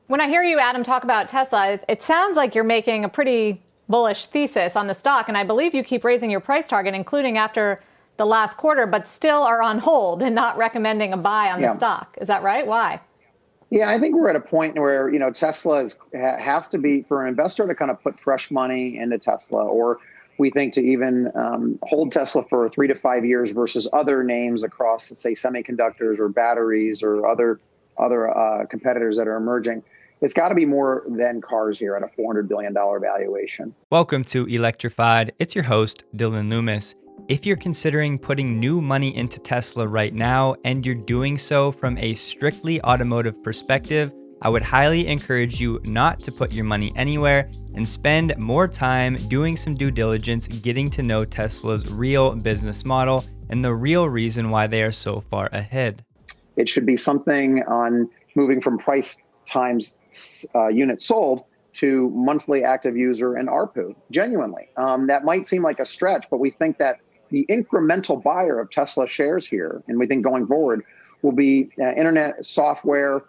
When I hear you, Adam, talk about Tesla, it sounds like you're making a pretty bullish thesis on the stock. And I believe you keep raising your price target, including after the last quarter, but still are on hold and not recommending a buy on the stock. Is that right? Why? Yeah, I think we're at a point where, Tesla has to be, for an investor to kind of put fresh money into Tesla, or we think to even hold Tesla for 3 to 5 years versus other names across, let's say, semiconductors or batteries or other competitors that are emerging. It's got to be more than cars here at a $400 billion valuation. Welcome to Electrified. It's your host, Dylan Loomis. If you're considering putting new money into Tesla right now, and you're doing so from a strictly automotive perspective, I would highly encourage you not to put your money anywhere and spend more time doing some due diligence, getting to know Tesla's real business model and the real reason why they are so far ahead. It should be something on moving from price times units sold to monthly active user and ARPU, genuinely. That might seem like a stretch, but we think that the incremental buyer of Tesla shares here, and we think going forward, will be internet, software,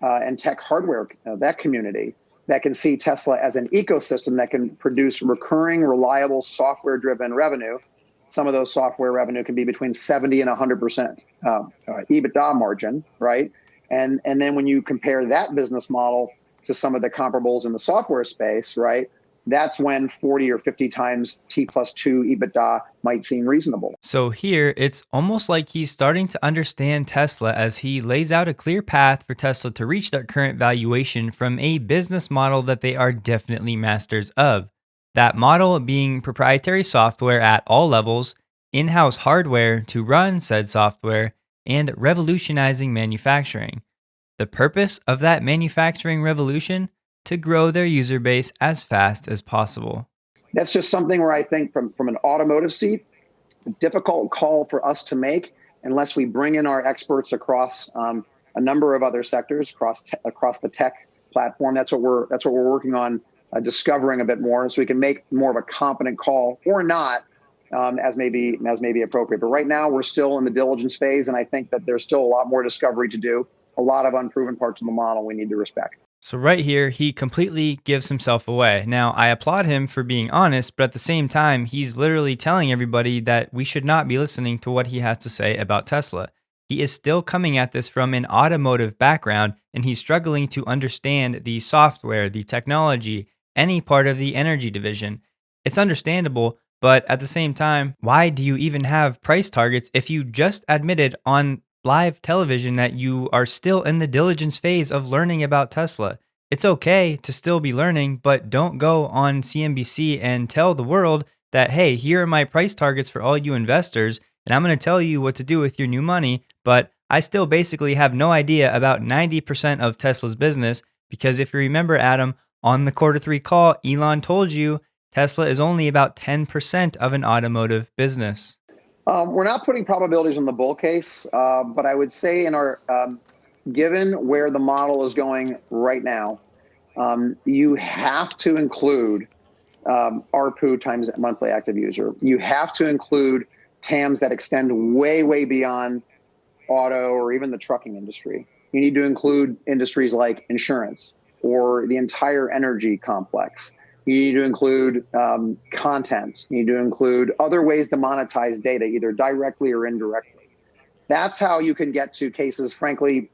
and tech hardware, that community that can see Tesla as an ecosystem that can produce recurring, reliable, software-driven revenue. Some of those software revenue can be between 70 and 100% EBITDA margin, right? And then when you compare that business model to some of the comparables in the software space, right, that's when 40 or 50 times T plus 2 EBITDA might seem reasonable. So here, it's almost like he's starting to understand Tesla as he lays out a clear path for Tesla to reach their current valuation from a business model that they are definitely masters of. That model being proprietary software at all levels, in-house hardware to run said software, and revolutionizing manufacturing. The purpose of that manufacturing revolution? To grow their user base as fast as possible. That's just something where I think from an automotive seat, a difficult call for us to make unless we bring in our experts across a number of other sectors across the tech platform. That's what we're working on, discovering a bit more, so we can make more of a competent call or not, as may be appropriate. But right now we're still in the diligence phase, and I think that there's still a lot more discovery to do, a lot of unproven parts of the model we need to respect. So right here, he completely gives himself away. Now, I applaud him for being honest, but at the same time, he's literally telling everybody that we should not be listening to what he has to say about Tesla. He is still coming at this from an automotive background, and he's struggling to understand the software, the technology, any part of the energy division. It's understandable, but at the same time, why do you even have price targets if you just admitted on live television that you are still in the diligence phase of learning about Tesla? It's okay to still be learning, but don't go on CNBC and tell the world that, hey, here are my price targets for all you investors, and I'm going to tell you what to do with your new money, but I still basically have no idea about 90% of Tesla's business, because if you remember, Adam, on the Q3 call, Elon told you Tesla is only about 10% of an automotive business. We're not putting probabilities on the bull case, but I would say given where the model is going right now, you have to include ARPU times monthly active user. You have to include TAMs that extend way, way beyond auto or even the trucking industry. You need to include industries like insurance or the entire energy complex. You need to include content. You need to include other ways to monetize data, either directly or indirectly. That's how you can get to cases, frankly,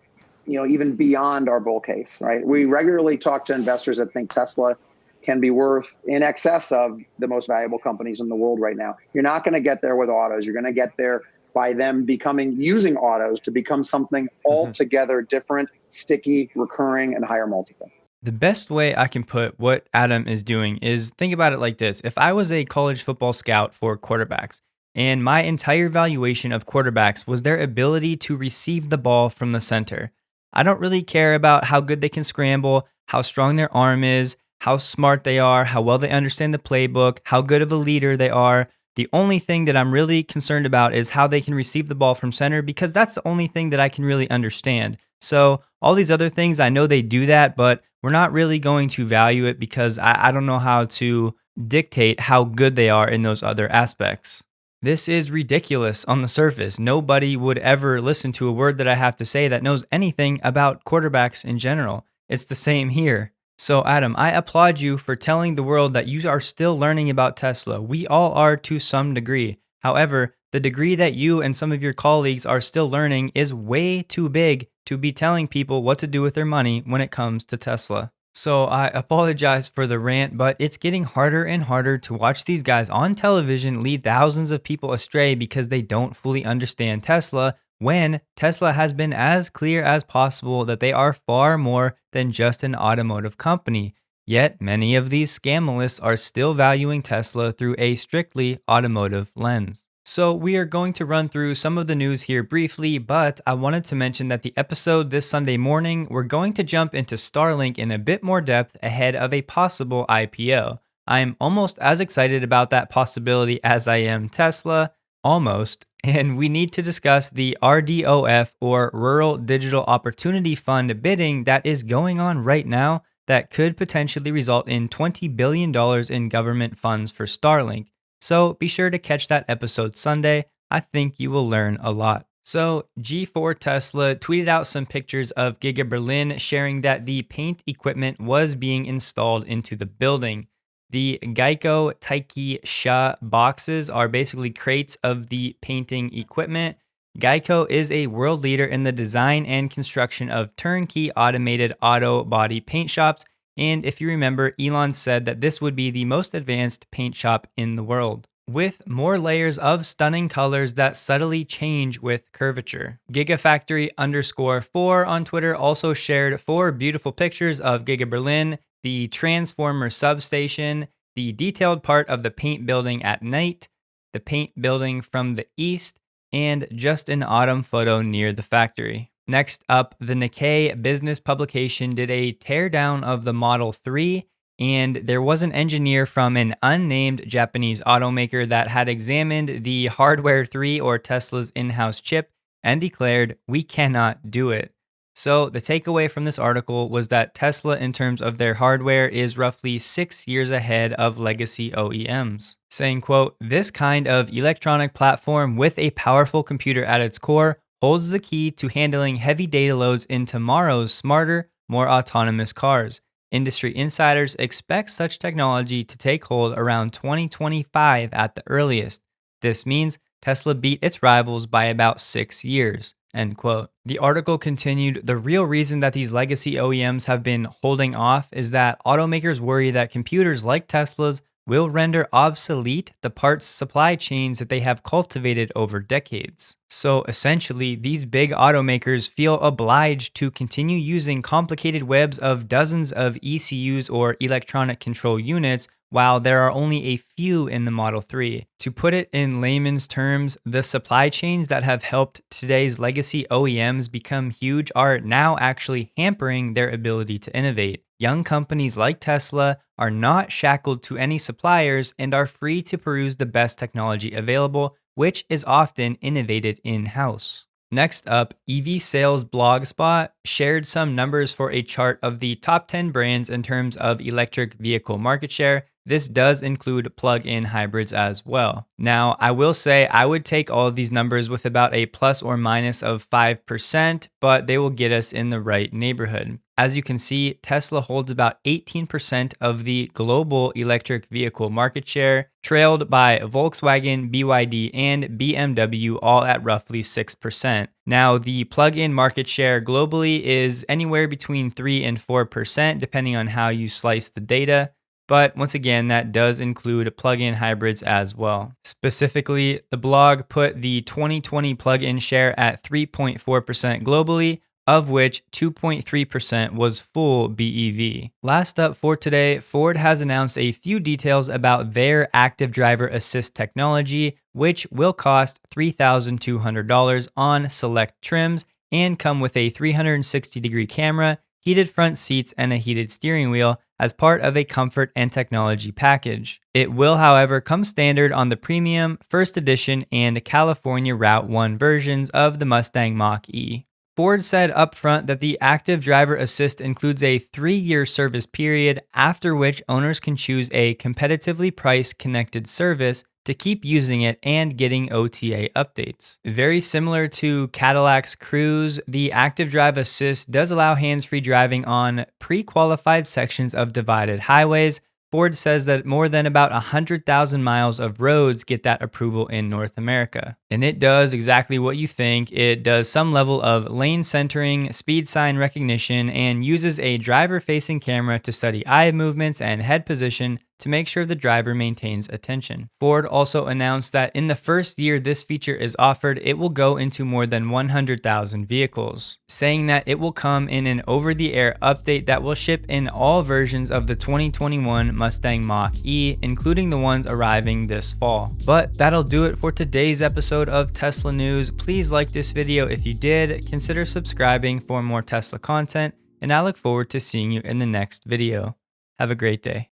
even beyond our bull case, right? We regularly talk to investors that think Tesla can be worth in excess of the most valuable companies in the world right now. You're not going to get there with autos. You're going to get there by them using autos to become something altogether different, sticky, recurring, and higher multiple. The best way I can put what Adam is doing is think about it like this. If I was a college football scout for quarterbacks, and my entire valuation of quarterbacks was their ability to receive the ball from the center, I don't really care about how good they can scramble, how strong their arm is, how smart they are, how well they understand the playbook, how good of a leader they are. The only thing that I'm really concerned about is how they can receive the ball from center, because that's the only thing that I can really understand. So all these other things, I know they do that, but we're not really going to value it because I don't know how to dictate how good they are in those other aspects. This is ridiculous on the surface. Nobody would ever listen to a word that I have to say that knows anything about quarterbacks in general. It's the same here. So, Adam, I applaud you for telling the world that you are still learning about Tesla. We all are to some degree. However, the degree that you and some of your colleagues are still learning is way too big to be telling people what to do with their money when it comes to Tesla. So I apologize for the rant, but it's getting harder and harder to watch these guys on television lead thousands of people astray because they don't fully understand Tesla, when Tesla has been as clear as possible that they are far more than just an automotive company. Yet many of these scamalists are still valuing Tesla through a strictly automotive lens. So we are going to run through some of the news here briefly, but I wanted to mention that the episode this Sunday morning, we're going to jump into Starlink in a bit more depth ahead of a possible IPO. I'm almost as excited about that possibility as I am Tesla, almost, and we need to discuss the RDOF, or Rural Digital Opportunity Fund, bidding that is going on right now that could potentially result in $20 billion in government funds for Starlink. So be sure to catch that episode Sunday. I think you will learn a lot. So G4 Tesla tweeted out some pictures of Giga Berlin, sharing that the paint equipment was being installed into the building. The Geico Taiki Sha boxes are basically crates of the painting equipment. Geico is a world leader in the design and construction of turnkey automated auto body paint shops. And if you remember, Elon said that this would be the most advanced paint shop in the world, with more layers of stunning colors that subtly change with curvature. Gigafactory_4 on Twitter also shared 4 beautiful pictures of Giga Berlin, the transformer substation, the detailed part of the paint building at night, the paint building from the east, and just an autumn photo near the factory. Next up, the Nikkei business publication did a teardown of the Model 3, and there was an engineer from an unnamed Japanese automaker that had examined the Hardware 3, or Tesla's in-house chip, and declared, "We cannot do it." So the takeaway from this article was that Tesla, in terms of their hardware, is roughly 6 years ahead of legacy OEMs, saying, quote, "This kind of electronic platform with a powerful computer at its core holds the key to handling heavy data loads in tomorrow's smarter, more autonomous cars. Industry insiders expect such technology to take hold around 2025 at the earliest. This means Tesla beat its rivals by about 6 years." End quote. The article continued, "The real reason that these legacy OEMs have been holding off is that automakers worry that computers like Tesla's will render obsolete the parts supply chains that they have cultivated over decades. So essentially, these big automakers feel obliged to continue using complicated webs of dozens of ECUs, or electronic control units, while there are only a few in the Model 3. To put it in layman's terms, the supply chains that have helped today's legacy OEMs become huge are now actually hampering their ability to innovate. Young companies like Tesla are not shackled to any suppliers and are free to peruse the best technology available, which is often innovated in-house." Next up, EV Sales Blogspot shared some numbers for a chart of the top 10 brands in terms of electric vehicle market share. This does include plug-in hybrids as well. Now, I will say I would take all of these numbers with about a plus or minus of 5%, but they will get us in the right neighborhood. As you can see, Tesla holds about 18% of the global electric vehicle market share, trailed by Volkswagen, BYD, and BMW, all at roughly 6%. Now, the plug-in market share globally is anywhere between 3 and 4%, depending on how you slice the data. But once again, that does include plug-in hybrids as well. Specifically, the blog put the 2020 plug-in share at 3.4% globally, of which 2.3% was full BEV. Last up for today, Ford has announced a few details about their active driver assist technology, which will cost $3,200 on select trims and come with a 360-degree camera, heated front seats, and a heated steering wheel as part of a comfort and technology package. It will, however, come standard on the premium, first edition, and California Route 1 versions of the Mustang Mach-E. Ford said upfront that the active driver assist includes a 3-year service period, after which owners can choose a competitively priced connected service to to keep using it and getting OTA updates. Very similar to Cadillac's Cruise, the Active Drive Assist does allow hands-free driving on pre-qualified sections of divided highways. Ford says that more than about 100,000 miles of roads get that approval in North America. And it does exactly what you think. It does some level of lane centering, speed sign recognition, and uses a driver-facing camera to study eye movements and head position to make sure the driver maintains attention. Ford also announced that in the first year this feature is offered, it will go into more than 100,000 vehicles, saying that it will come in an over-the-air update that will ship in all versions of the 2021 Mustang Mach-E, including the ones arriving this fall. But that'll do it for today's episode of Tesla News. Please like this video if you did, consider subscribing for more Tesla content, and I look forward to seeing you in the next video. Have a great day.